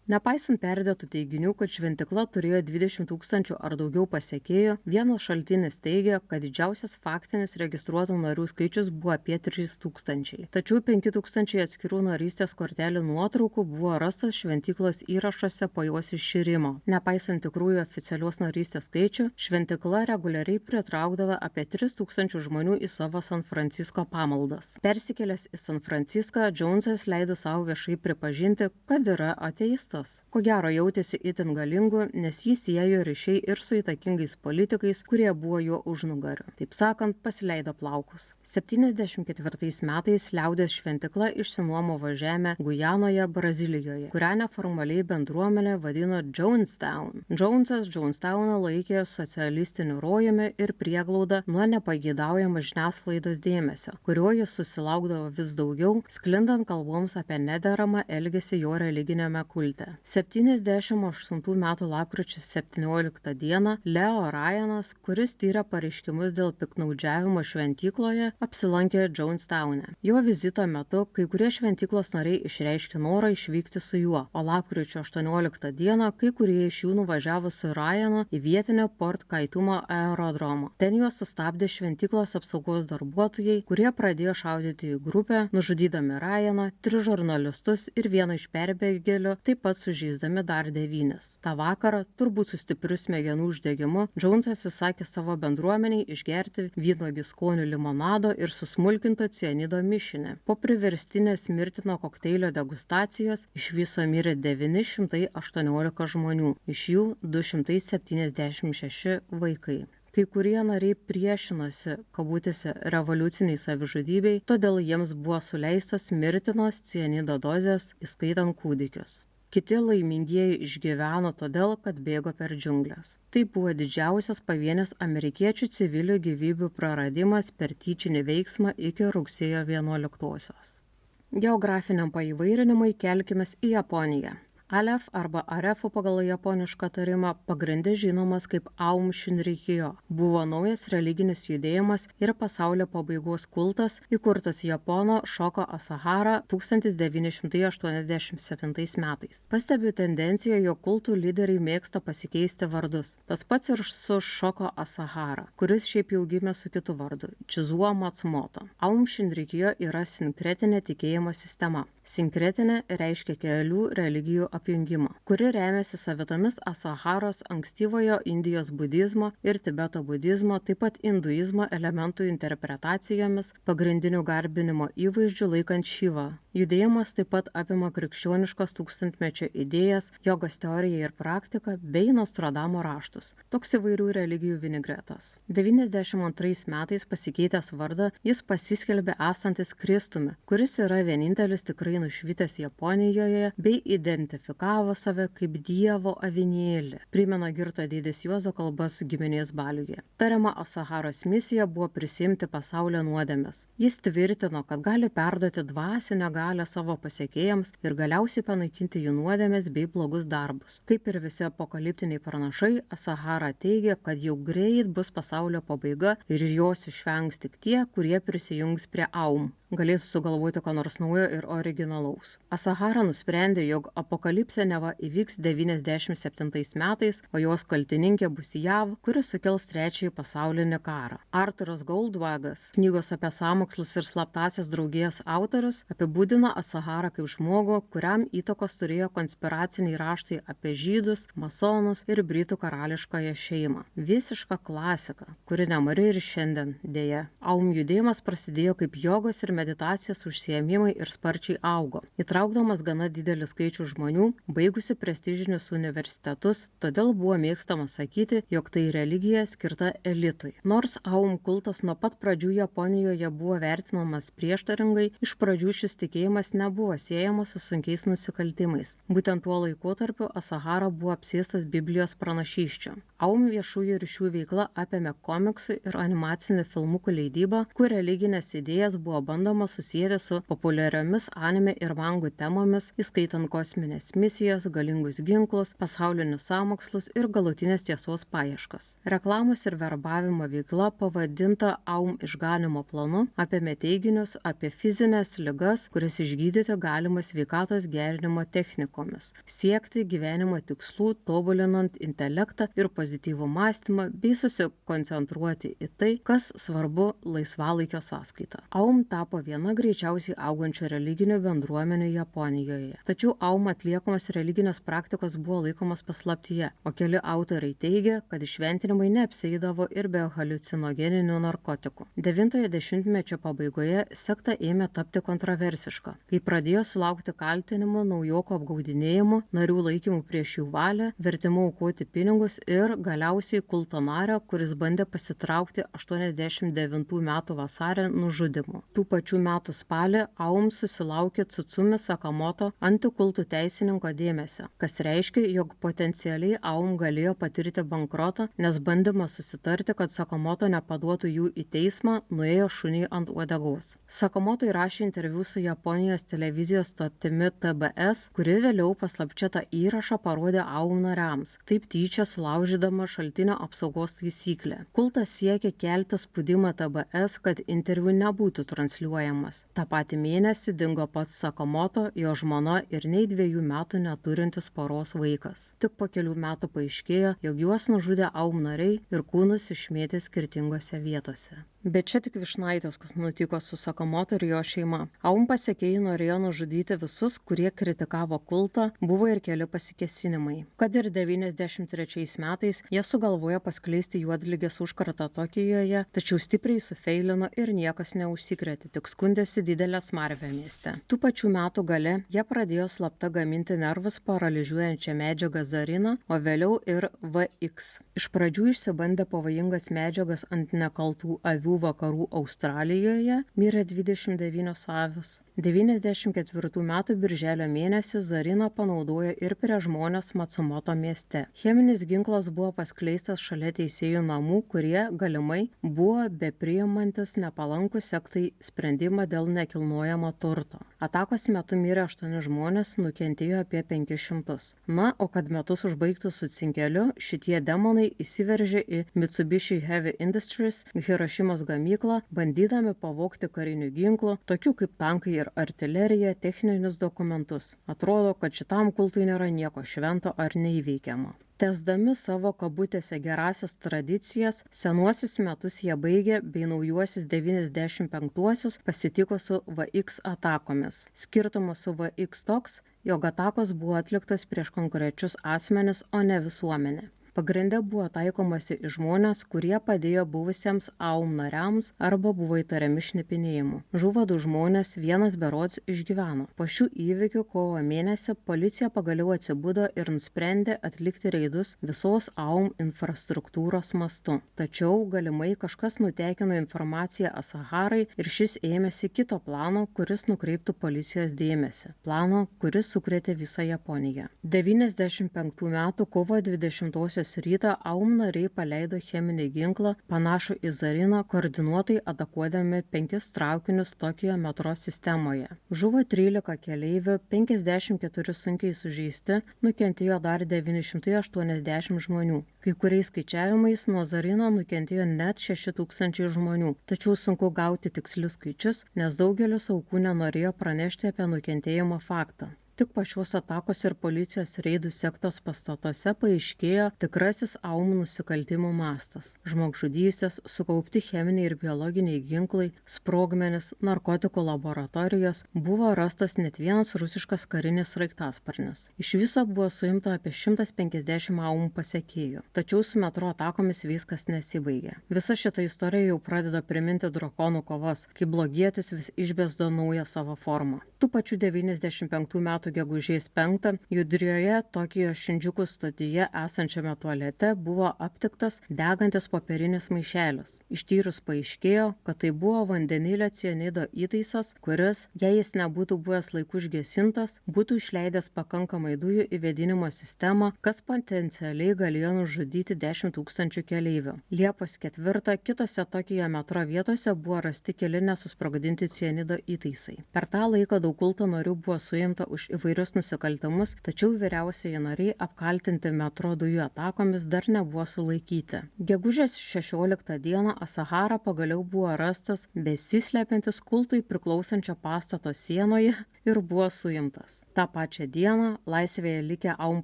Nepaisant perdėtų teiginių, kad šventykla turėjo 20 000 ar daugiau pasekėjų, vienas šaltinis teigia, kad didžiausias faktinis registruotų narių skaičius buvo apie 3 000. Tačiau 5 000 atskirų narystės kortelių nuotraukų buvo rastas šventyklos įrašuose po jos iširimo. Nepaisant tikrųjų oficialios narystės skaičių, šventykla reguliariai pritraukdavo apie 3 000 žmonių į savo San Francisco pamaldas. Persikėlęs į San Franciską, Jonesas leido savo viešai pripažinti, kad yra ateistas. Ko gero jautėsi itin galingu, nes jis siejo ryšiai ir su įtakingais politikais, kurie buvo jo užnugariu. Taip sakant, pasileido plaukus. 74 metais liaudies šventykla išsinuomavo žemę Gujanoje, Brazilijoje, kurią neformaliai bendruomenė vadino Jonestown. Jonesas Jonestowną laikė socialistiniu rojumi ir prieglauda nuo nepageidaujamo žiniasklaidos dėmesio, kurio jis susilaukdavo vis daugiau, sklindant kalboms apie nederamą elgesį jo religinėme kulte. 78 metų lapkričio 17 dieną Leo Ryanas, kuris tyrė pareiškimus dėl piktnaudžiavimo šventykloje, apsilankė Jonestowne. Jo vizito metu kai kurie šventyklos nariai išreiškė norą išvykti su juo, o lapkričio 18 dieną kai kurie iš jų nuvažiavo su Ryanu į vietinę Port Kaitumo aerodromą. Ten juos sustabdė šventyklos apsaugos darbuotojai, kurie pradėjo šaudyti į grupę, nužudydami Ryaną, 3 žurnalistus ir vieną iš perbėgėlių, taip pat sužeisdami dar 9. Ta vakarą, turbūt su stipriu smegenų uždegimu, Džounsas įsakė savo bendruomeniai išgerti vynuogių skonių limonado ir susmulkinto cianido mišinį. Po priverstinės mirtino kokteilio degustacijos iš viso mirė 918 žmonių, iš jų 276 vaikai. Kai kurie nariai priešinosi, kabutėse, revoliuciniai savižudybei, todėl jiems buvo suleistos mirtinos cianido dozės, įskaitant kūdikius. Kiti laimingieji išgyveno todėl, kad bėgo per džiunglės. Tai buvo didžiausias pavienis amerikiečių civilių gyvybių praradimas per tyčinį veiksmą iki rugsėjo 11-osios. Geografiniam paįvairinimui kelkimės į Japoniją. Alef arba Arefu pagal japonišką tarimą pagrinde žinomas kaip Aum Shinrikyo. Buvo naujas religinis judėjimas ir pasaulio pabaigos kultas, įkurtas Japono Šoko Asahara 1987 metais. Pastebiu tendenciją, jog kultų lyderiai mėgsta pasikeisti vardus. Tas pats ir su Šoko Asahara, kuris šiaip jau gimė su kitu vardu – Chizuo Matsumoto. Aum Shinrikyo yra sinkretinė tikėjimo sistema. Sinkretinė reiškia kelių religijų apjungimą, kuri remiasi savitomis Asaharos, ankstyvojo Indijos budizmo ir Tibeto budizmo, taip pat induizmo elementų interpretacijomis, pagrindinių garbinimo įvaizdžių laikant Šivą. Judėjimas taip pat apima krikščioniškos tūkstantmečio idėjas, jogos teoriją ir praktiką bei Nostradamo raštus. Toks įvairių religijų vinigretas. 92 metais pasikeitęs vardą, jis pasiskelbė esantis Kristumi, kuris yra vienintelis tikrai nušvitęs Japonijoje bei identifikavo save kaip Dievo avinėlį. Primena Girto dėdės Juozo kalbas giminės baliuje. Tariama, Asaharos misija buvo prisimti pasaulio nuodėmes. Jis tvirtino, kad gali perduoti dvasinę galią savo pasiekėjams ir galiausiai panaikinti jų nuodėmes bei blogus darbus. Kaip ir visi apokaliptiniai pranašai, Asahara teigia, kad jau greit bus pasaulio pabaiga ir jos išvengs tik tie, kurie prisijungs prie Aum. Galėtų sugalvoti ko nors naujo ir originalaus. Asahara nusprendė, jog apokalipsė neva įvyks 97 metais, o jos kaltininkė bus JAV, kuris sukels trečiąjį pasaulinį karą. Arturas Goldwagas, knygos apie sąmokslus ir slaptąsias draugijas autorius, apibūdina Asaharą kaip žmogų, kuriam įtakos turėjo konspiraciniai raštai apie žydus, masonus ir britų karališkąją šeimą. Visiška klasika, kuri nemari ir šiandien, dėja. Aum judėjimas prasidėjo kaip jogos ir meditacijos užsiėmimai ir sparčiai augo, įtraukdamas gana didelį skaičių žmonių, baigusių prestižinius universitetus, todėl buvo mėgstama sakyti, jog tai religija skirta elitui. Nors Aum kultas nuo pat pradžių Japonijoje buvo vertinamas prieštaringai, iš pradžių šis tikėjimas nebuvo siejamas su sunkiais nusikaltimais. Būtent tuo laikotarpiu Asahara buvo apsėstas Biblijos pranašysčių. Aum viešųjų ryšių veikla apėmė komiksų ir animacinių filmukų leidybą, kur religinės idėjas buvo bandoma susijęti su populiariomis anime ir mangų temomis, įskaitant kosminės misijas, galingus ginklus, pasaulinius sąmokslus ir galutinės tiesos paieškas. Reklamos ir verbavimo veikla, pavadinta Aum išganymo planu, apėmė teiginius apie fizinės ligas, kurias išgydyti galima sveikatos gerinimo technikomis, siekti gyvenimo tikslų, tobulinant intelektą ir pozityvų mąstymą bei susikoncentruoti į tai, kas svarbu laisvalaikio sąskaita. Aum tapo viena greičiausiai augančių religinių bendruomenių Japonijoje. Tačiau Aum atliekamos religinės praktikos buvo laikomas paslaptyje, o keli autoriai teigia, kad išventinimai neapsieidavo ir be haliucinogeninių narkotikų. 9-ojo dešimtmečio pabaigoje sekta ėmė tapti kontroversiška, kai pradėjo sulaukti kaltinimų naujoko apgaudinėjimu, narių laikymų prieš jų valią, vertimu aukoti pinigus ir galiausiai kulto nario, kuris bandė pasitraukti 89 metų vasarį nužudymu. Tų pačių metų spalį Aum susilaukė Tsutsumi Sakamoto antikultų teisininko dėmesio, kas reiškia, jog potencialiai Aum galėjo patirti bankrotą, nes bandymas susitarti, kad Sakamoto nepaduotų jų į teismą, nuėjo šuniai ant uodegos. Sakamoto įrašė interviu su Japonijos televizijos stotimi TBS, kuri vėliau paslapčia tą įrašą parodė Aum nariams, taip tyčia sulaužydama šaltinio apsaugos taisyklę. Kultas siekia kelti spaudimą TBS, kad interviu nebūtų transliuojamas. Ta patį mėnesį dingo pats Sakamoto, jo žmona ir nei 2 metų neturintis poros vaikas. Tik po kelių metų paaiškėjo, jog juos nužudė Aum nariai ir kūnus išmėtė skirtingose vietose. Bet čia tik višnaitės, kas nutiko su Sakamoto ir jo šeima. Aum pasekėjai norėjo nužudyti visus, kurie kritikavo kultą, buvo ir keli pasikėsinimai. Kad ir 93 metais jie sugalvojo paskleisti juodligės užkratą Tokijoje, tačiau stipriai sufeilino ir niekas neužsikrėtė, tik skundėsi didelę smarvę mieste. Tų pačių metų gale jie pradėjo slapta gaminti nervus paralyžiuojančią medžiagą zariną, o vėliau ir VX. Iš pradžių išsibandė pavojingas medžiagas ant nekaltų avių vakarų Australijoje, mirė 29 avys. 94 metų birželio mėnesį zariną panaudojo ir prie žmonės Matsumoto mieste. Cheminis ginklas buvo paskleistas šalia teisėjų namų, kurie galimai buvo bepriimantis nepalankų sektai sprendimą dėl nekilnojamo turto. Atakos metu mirė 8 žmonės, nukentėjo apie 500. Na, o kad metus užbaigtų su cinkeliu, šitie demonai įsiveržė į Mitsubishi Heavy Industries Hirošimos gamyklą, bandydami pavogti karinių ginklų, tokių kaip tankai ir artilerija, techninius dokumentus. Atrodo, kad šitam kultui nėra nieko švento ar neįveikiamo. Tęsdami savo kabutėse gerasias tradicijas, senuosius metus jie baigė bei naujuosius 95-uosius pasitiko su VX atakomis. Skirtumas su VX toks, jog atakos buvo atliktos prieš konkrečius asmenis, o ne visuomenę. Pagrinde buvo taikomasi į žmonės, kurie padėjo buvusiems AUM nariams arba buvo įtariami šnipinėjimu. Žuvo 2 žmonės, vienas berods išgyveno. Po šių įvykių kovo mėnesį policija pagaliau atsibudo ir nusprendė atlikti reidus visos AUM infrastruktūros mastu. Tačiau galimai kažkas nutekino informaciją Asaharai ir šis ėmėsi kito plano, kuris nukreiptų policijos dėmesį. Plano, kuris sukrėtė visą Japoniją. 95 metų kovo 20 rytą AUM nariai paleido cheminį ginklą panašų į zariną, koordinuotai atakuodami 5 traukinius Tokijo metro sistemoje. Žuvo 13 keleivių, 54 sunkiai sužeisti, nukentėjo dar 980 žmonių. Kai kuriais skaičiavimais nuo zarino nukentėjo net 6000 žmonių, tačiau sunku gauti tikslius skaičius, nes daugelis aukų nenorėjo pranešti apie nukentėjimo faktą. Tik po šios atakos ir policijos reidų sektos pastatuose paaiškėjo tikrasis AUM nusikaltimų mastas. Žmogžudystės, sukaupti cheminiai ir biologiniai ginklai, sprogmenis, narkotikų laboratorijos, buvo rastas net vienas rusiškas karinis sraigtasparnis. Iš viso buvo suimta apie 150 AUM pasekėjų. Tačiau su metro atakomis viskas nesibaigė. Visa šita istorija jau pradeda priminti drakonų kovas, kai blogietis vis išbėsdo naują savo formą. Tų pačių 95 metų gegužės 5 judrioje Tokijo Šindžiuku stotyje esančiame tualete buvo aptiktas degantis popierinis maišelis. Ištyrus paaiškėjo, kad tai buvo vandenilio cianido įtaisas, kuris, jei jis nebūtų buvęs laiku užgesintas, būtų išleidęs pakankamai dujų į vėdinimo sistemą, kas potencialiai galėjo nužudyti 10 000 keleivių. Liepos 4 kitose Tokijo metro vietose buvo rasti keli nesusprogdinti cianido įtaisai. Per tą laiką daug kulto narių buvo suimta už įvairius nusikaltimus, tačiau vyriausieji nariai apkaltinti metro dujų atakomis dar nebuvo sulaikyti. Gegužės 16 dieną Asahara pagaliau buvo rastas besislepiantis kultui priklausančio pastato sienoje ir buvo suimtas. Ta pačią dieną laisvėje likę AUM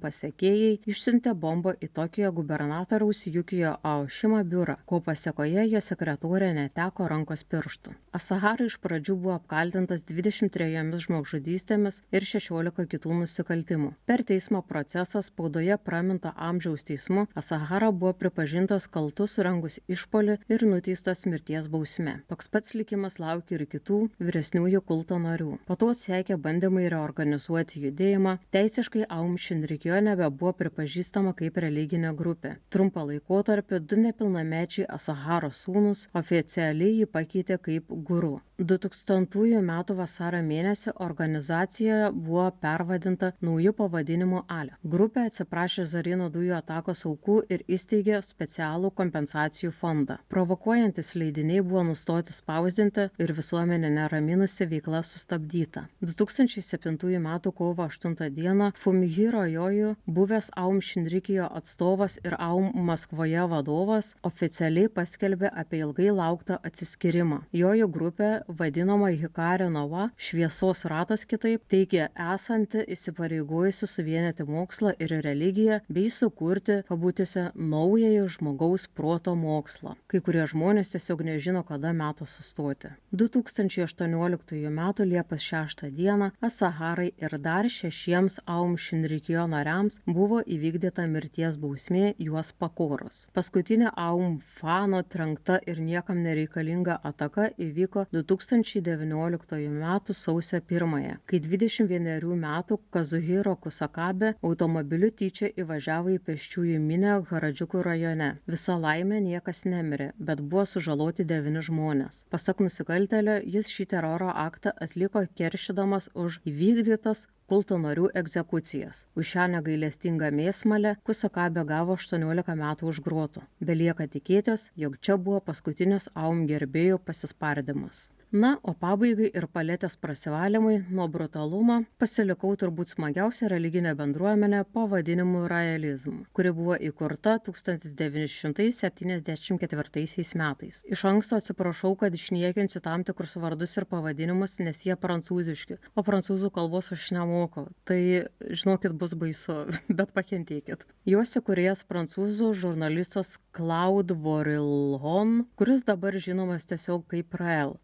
pasekėjai išsiuntė bombą į Tokijo gubernatoriaus Jukijo Aoshima biurą, ko pasekoje jo sekretorė neteko rankos pirštų. Asahara iš pradžių buvo apkaltintas 23 žmogžudystėmis ir 16 kitų nusikaltimų. Per teismo procesą spaudoje praminta amžiaus teismu Asahara buvo pripažintas kaltu surengus išpuolį ir nuteistas mirties bausme. Toks pats likimas laukia ir kitų vyresniųjų kulto narių. Po to sekė bandymai reorganizuoti judėjimą, teisiškai AUM Šinrikyo nebebuvo pripažįstama kaip religinė grupė. Trumpą laikotarpį 2 nepilnamečiai Asaharos sūnus oficialiai jį pakeitė kaip guru. 2000 m. vasario mėnesį organizacijoje buvo pervadinta naujų pavadinimu Ale. Grupė atsiprašė zarino dujų atakos aukų ir įsteigė specialų kompensacijų fondą. Provokuojantis leidiniai buvo nustoti spausdinti ir visuomenė neraminusi veikla sustabdyta. 2007 m. kovo 8 d. Fumihiro Joju, buvęs AUM Šinrikijo atstovas ir AUM Maskvoje vadovas, oficialiai paskelbė apie ilgai lauktą atsiskyrimą. Jojo grupė, vadinama Hikari Nova, šviesos tautos ratas kitaip teigia esanti įsipareigojusi suvienyti mokslą ir religiją bei sukurti, kabutėse, naująjį žmogaus proto mokslą. Kai kurie žmonės tiesiog nežino, kada metas sustoti. 2018 m. Liepos 6 d. Asaharai ir dar 6 Aum Shinrikyo nariams buvo įvykdyta mirties bausmė juos pakorus. Paskutinė Aum Fano trenkta ir niekam nereikalinga ataka įvyko 2019 m. sausio 1, kai 21 metų Kazuhiro Kusakabe automobiliu tyčia įvažiavo į pėsčiųjų minią Haradžiuku rajone. Visa laimė niekas nemirė, bet buvo sužaloti 9 žmonės. Pasak nusikaltėlio, jis šį teroro aktą atliko keršydamas už įvykdytas kulto narių egzekucijas. Už šią negailestingą mėsmalę Kusakabe gavo 18 metų už grotų. Belieka tikėtis, jog čia buvo paskutinis Aum gerbėjų pasispardymas. Na, o pabaigai ir paletės prasivalymui nuo brutalumo pasilikau turbūt smagiausią religinę bendruomenę pavadinimu Raelizm, kuri buvo įkurta 1974 metais. Iš anksto atsiprašau, kad išniekinsiu tam tikrus vardus ir pavadinimus, nes jie prancūziški, o prancūzų kalbos aš nemoku. Tai, žinokit, bus baisu, bet pakentėkit. Jos įkūrėjas prancūzų žurnalistas Claude Vorilhon, kuris dabar žinomas tiesiog kaip Rael.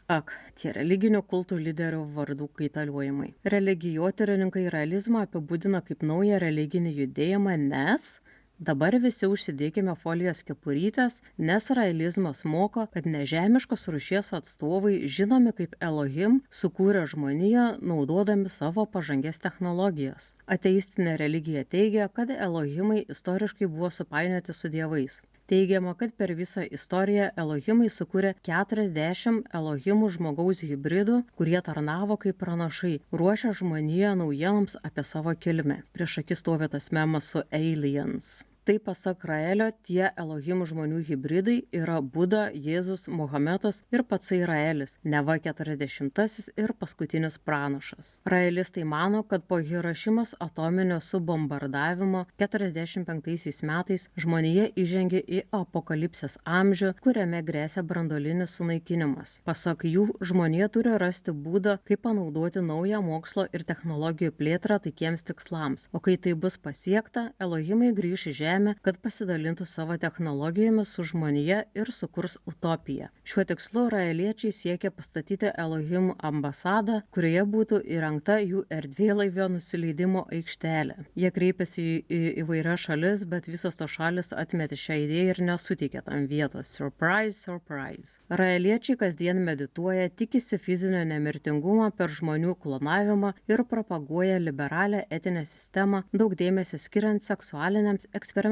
Tie religinių kultų lyderių vardų kaitaliojimai. Religijotyrininkai realizmą apibūdina kaip naują religinį judėjimą, nes dabar visi užsidėkime folijos kepurytės, nes realizmas moko, kad nežemiškos rūšies atstovai, žinomi kaip Elohim, sukūrė žmoniją naudodami savo pažangės technologijas. Ateistinė religija teigia, kad Elohimai istoriškai buvo supainioti su dievais. Teigiama, kad per visą istoriją Elohimai sukūrė 40 Elohimų žmogaus hibridų, kurie tarnavo kaip pranašai, ruošė žmoniją naujienoms apie savo kilmę. Prieš akis stovi tas memas su aliens. Tai pasak Raelio, tie Elohimų žmonių hibridai yra Buda, Jėzus, Mohamedas ir patsai Raelis, neva 40 ir paskutinis pranašas. Raelistai mano, kad po Hirošimos atominio subombardavimo 45 metais žmonija įžengė į apokalipsės amžių, kuriame grėsia branduolinis sunaikinimas. Pasak jų, žmonija turi rasti būdą, kaip panaudoti naują mokslo ir technologijų plėtrą taikiems tikslams. O kai tai bus pasiekta, Elohimai grįš į žemę, kad pasidalintų savo technologijomis su žmonija ir sukurs utopiją. Šiuo tikslu raeliečiai siekia pastatyti Elohim ambasadą, kurioje būtų įrengta jų erdvėlaivio nusileidimo aikštelė. Jie kreipėsi į įvairias šalis, bet visos tos šalis atmetė šią idėją ir nesuteikė tam vietos. Surprise, surprise. Raeliečiai kasdien medituoja, tikisi fizinio nemirtingumo per žmonių klonavimą ir propaguoja liberalią etinę sistemą, daug dėmesio skiriant seksualiniams eksperimentams.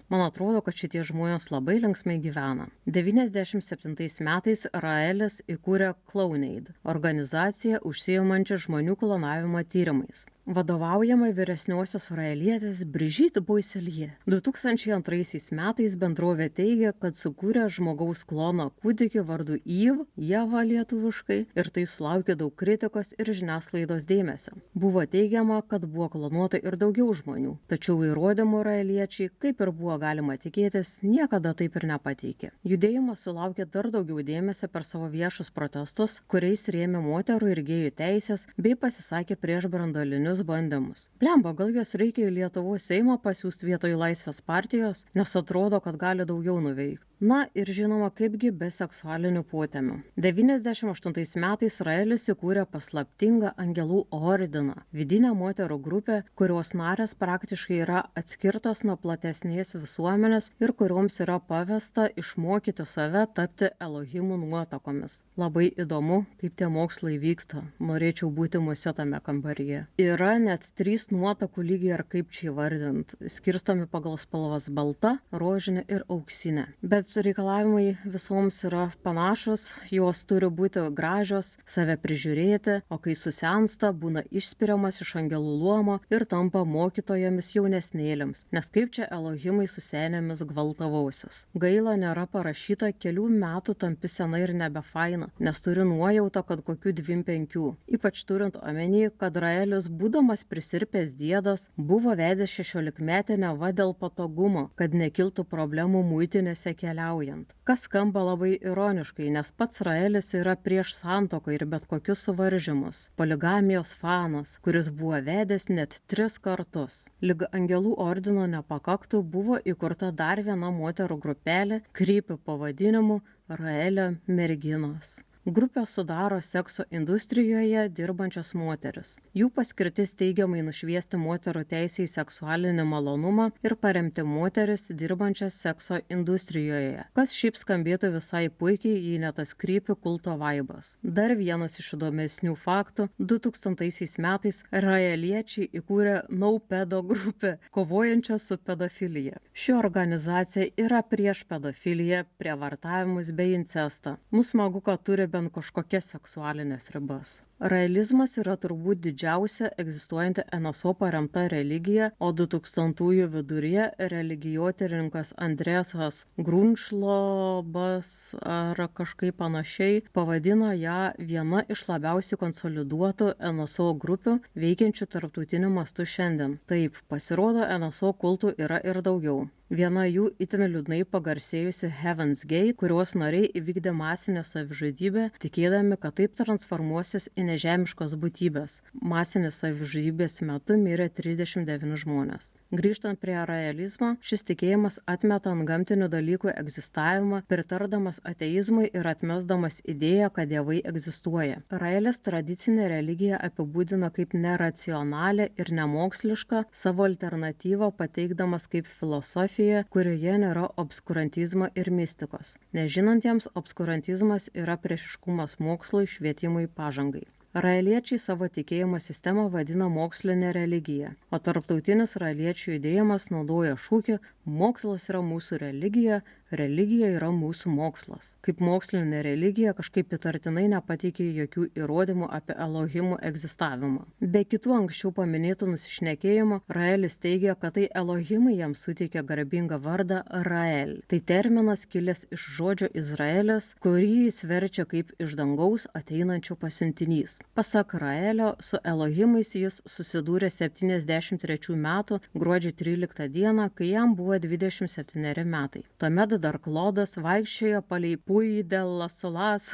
Man atrodo, kad šitie žmonės labai linksmai gyvena. 97 metais Raelis įkūrė Clonaid, organizaciją užsiimančią žmonių klonavimo tyrimais. Vadovaujama vyresniosios raelietės Brigitte Boisselier. 2002 metais bendrovė teigia, kad sukūrė žmogaus klono kūdikį vardu Eve, Ieva lietuviškai, ir tai sulaukė daug kritikos ir žiniasklaidos dėmesio. Buvo teigiama, kad buvo klonuota ir daugiau žmonių, tačiau įrodymų raeliečiai, kaip ir buvo galima tikėtis, niekada taip ir nepateikė. Judėjimas sulaukė dar daugiau dėmesio per savo viešus protestus, kuriais rėmė moterų ir gėjų teisės bei pasisakė prieš branduolinius bandymus. Blemba, gal jos reikia į Lietuvos Seimą pasiųsti vietoj Laisvės partijos, nes atrodo, kad gali daugiau nuveikti. Na ir žinoma, kaipgi be seksualinių potemių. 98 metais Raelis įkūrė paslaptingą angelų ordiną, vidinę moterų grupę, kurios narės praktiškai yra atskirtos nuo platesnės visuomenės ir kurioms yra pavesta išmokyti save tapti Elohimų nuotakomis. Labai įdomu, kaip tie mokslai vyksta. Norėčiau būti muose tame kambaryje. Yra net 3 nuotakų lygiai, ar kaip čia įvardint, skirstomi pagal spalvas balta, rožinė ir auksinė. Bet reikalavimai visoms yra panašus, jos turi būti gražios, save prižiūrėti, o kai susensta, būna išspiriamas iš angelų luomo ir tampa mokytojomis jaunesnėlėms, nes kaip čia Elohimai su senėmis gvaltavausis. Gaila, nėra parašyta, kelių metų tampi sena ir nebefaina, nes turi nuojautą, kad kokių 25. Ypač turint omeny, kad Raelis, būdamas prisirpęs diedas, buvo vedęs 16-metę neva dėl patogumo, kad nekiltų problemų muitinėse keliauti. keliaujant. Kas skamba labai ironiškai, nes pats Raelis yra prieš santuoką ir bet kokius suvaržymus. Poligamijos fanas, kuris buvo vedęs net 3 kartus. Lyg angelų ordino nepakaktų, buvo įkurta dar viena moterų grupelė, krypi pavadinimu Raelio merginos. Grupę sudaro sekso industrijoje dirbančios moteris. Jų paskirtis teigiamai nušviesti moterų teisę į seksualinį malonumą ir paremti moteris dirbančias sekso industrijoje, kas šiaip skambėtų visai puikiai, jei ne tas krypi kulto vaibas. Dar vienas iš įdomesnių faktų - 2000 metais raeliečiai įkūrė No Pedo grupę, kovojančią su pedofilija. Ši organizacija yra prieš pedofiliją, prievartavimus bei incestą. Mus smagu, kad turi bent kažkokias seksualinės ribas. Raelizmas yra turbūt didžiausia egzistuojanti NSO paremta religija, o 2000-ųjų viduryje religijotyrininkas Andrėsas Grunšlobas ar kažkaip panašiai pavadino ją viena iš labiausiai konsoliduotų NSO grupių veikiančių tarptautiniu mastu šiandien. Taip, pasirodo, NSO kultų yra ir daugiau. Viena jų itin liūdnai pagarsėjusi Heaven's Gate, kurios nariai įvykdė masinę savižudybę, tikėdami, kad taip transformuosis į nežemiškos būtybės. Masinės savižudybės metu mirė 39 žmonės. Grįžtant prie raelizmo, šis tikėjimas atmeta antgamtinių dalykų egzistavimą, pritardamas ateizmui ir atmesdamas idėją, kad dievai egzistuoja. Raelis tradicinė religija apibūdina kaip neracionalią ir nemokslišką, savo alternatyvą pateikdamas kaip filosofiją, kurioje nėra obskurantizmo ir mistikos. Nežinantiems, obskurantizmas yra priešiškumas mokslui, švietimui, pažangai. Raeliečiai savo tikėjimo sistemą vadina mokslinė religija, o tarptautinis raeliečių judėjimas naudoja šūkį "Mokslas yra mūsų religija, religija yra mūsų mokslas". Kaip mokslinė religija kažkaip įtartinai nepateikė jokių įrodymų apie Elohimų egzistavimą. Be kitų anksčiau paminėtų nusišnekėjimų, Raelis teigia, kad tai Elohimai jam suteikė garbingą vardą Rael. Tai terminas kilęs iš žodžio Izraelis, kurį jis verčia kaip iš dangaus ateinančio pasiuntinys. Pasak Raelio, su Elohimais jis susidūrė 73 metų gruodžio 13 dieną, kai jam buvo 27 metai. Tuomet dar Klodas vaikščiojo palei Puy de la Solas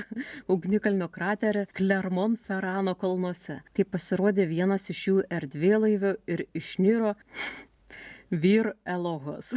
ugnikalnio kraterį Clermont-Ferrano kalnuose, kai pasirodė vienas iš jų erdvėlaivių ir išniro Vir Elohos,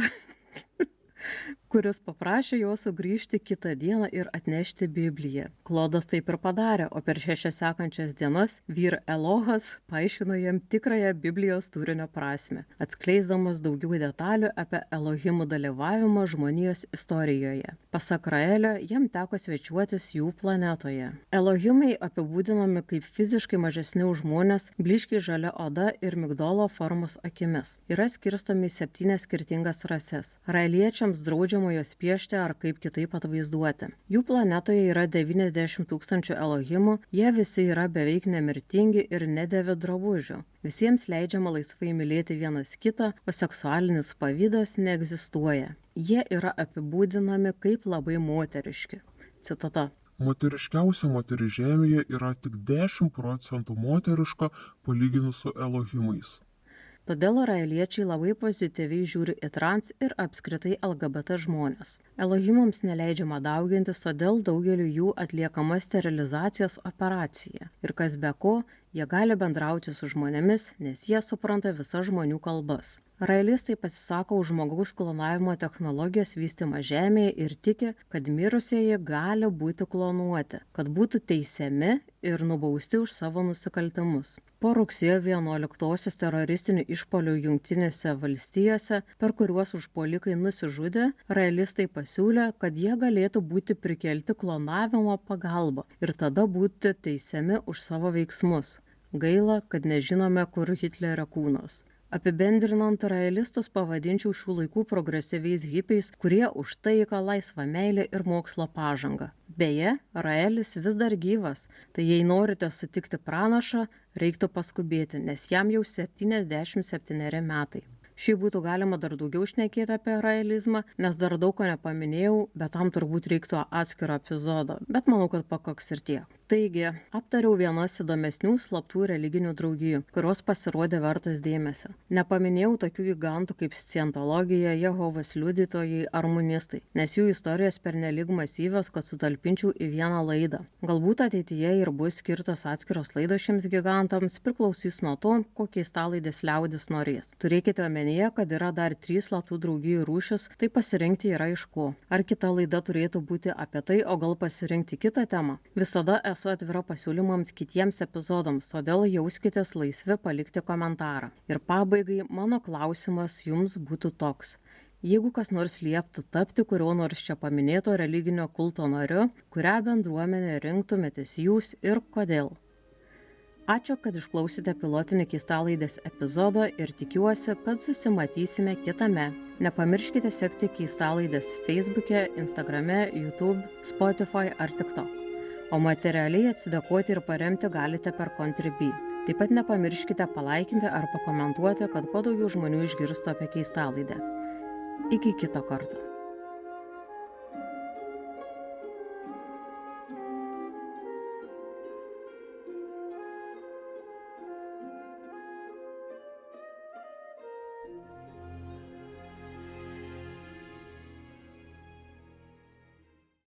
kuris paprašė jo sugrįžti kitą dieną ir atnešti Bibliją. Klodas taip ir padarė, o per 6 sekančias dienas Vir Elohas paaiškino jam tikrąją Biblijos turinio prasmę, atskleisdamas daugiau detalių apie Elohimų dalyvavimą žmonijos istorijoje. Pasak Raelio, jam teko svečiuotis jų planetoje. Elohimai apibūdinami kaip fiziškai mažesni už žmones, blyškiai žalia oda ir migdolo formos akimis. Yra skirstomi į 7 skirtingas rases. Raeliečiams draudžiama juos piešti ar kaip kitaip atvaizduoti. Jų planetoje yra 90 000 Elohimų, jie visi yra beveik nemirtingi ir nedėvi drabužių. Visiems leidžiama laisvai mylėti vienas kitą, o seksualinis pavydas neegzistuoja. Jie yra apibūdinami kaip labai moteriški. Citata. Moteriškiausia moteris žemėje yra tik 10% moteriška palyginus su Elohimais. Todėl raeliečiai labai pozityviai žiūri į trans ir apskritai LGBT žmonės. Elohimams neleidžiama daugintis, todėl daugeliu jų atliekama sterilizacijos operacija. Ir kas be ko, jie gali bendrauti su žmonėmis, nes jie supranta visas žmonių kalbas. Raelistai pasisako už žmogaus klonavimo technologijos vystymą Žemėje ir tiki, kad mirusieji gali būti klonuoti, kad būtų teisiami ir nubausti už savo nusikaltimus. Po rugsėjo 11-osios teroristinių išpuolių Jungtinėse valstijose, per kuriuos užpuolikai nusižudė, raelistai pasiūlė, kad jie galėtų būti prikelti klonavimo pagalba ir tada būti teisiami už savo veiksmus. Gaila, kad nežinome, kur Hitlerio kūnas. Apibendrinant, raelistus pavadinčiau šių laikų progresyviais hipiais, kurie už taiką, laisvą meilę ir mokslo pažangą. Beje, Raelis vis dar gyvas, tai jei norite sutikti pranašą, reiktų paskubėti, nes jam jau 77 metai. Šiaip būtų galima dar daugiau šnekėti apie raelizmą, nes dar daug ko nepaminėjau, bet tam turbūt reiktų atskiro epizodo, bet manau, kad pakaks ir tiek. Taigi, aptariau vienas įdomesnių slaptų religinių draugijų, kurios pasirodė vertos dėmesio. Nepaminėjau tokių gigantų kaip scientologija, Jehovos liudytojai ar munistai, nes jų istorijos pernelyg masyvios, kad sutalpinčiau į vieną laidą. Galbūt ateityje ir bus skirtos atskiros laidos šiems gigantams, priklausys nuo to, kokiais talaidės liaudis norės. Turėkite omenyje, kad yra dar 3 slaptų draugijų rūšis, tai pasirinkti yra iš ko. Ar kita laida turėtų būti apie tai, o gal pasirinkti kitą temą? Visada esu atvira pasiūlymams kitiems epizodams, todėl jauskitės laisvi palikti komentarą. Ir pabaigai mano klausimas jums būtų toks. Jeigu kas nors lieptų tapti kurio nors čia paminėto religinio kulto nariu, kurią bendruomenę rinktumėtės jūs ir kodėl? Ačiū, kad išklausėte pilotinį Keistalaidės epizodą ir tikiuosi, kad susimatysime kitame. Nepamirškite sekti Keistalaidės Facebook'e, Instagram'e, YouTube, Spotify ar TikTok. O materialiai atsidėkoti ir paremti galite per Contribui. Taip pat nepamirškite palaikinti ar pakomentuoti, kad kuo daugiau žmonių išgirstų apie Keistalaidę. Iki kito karto.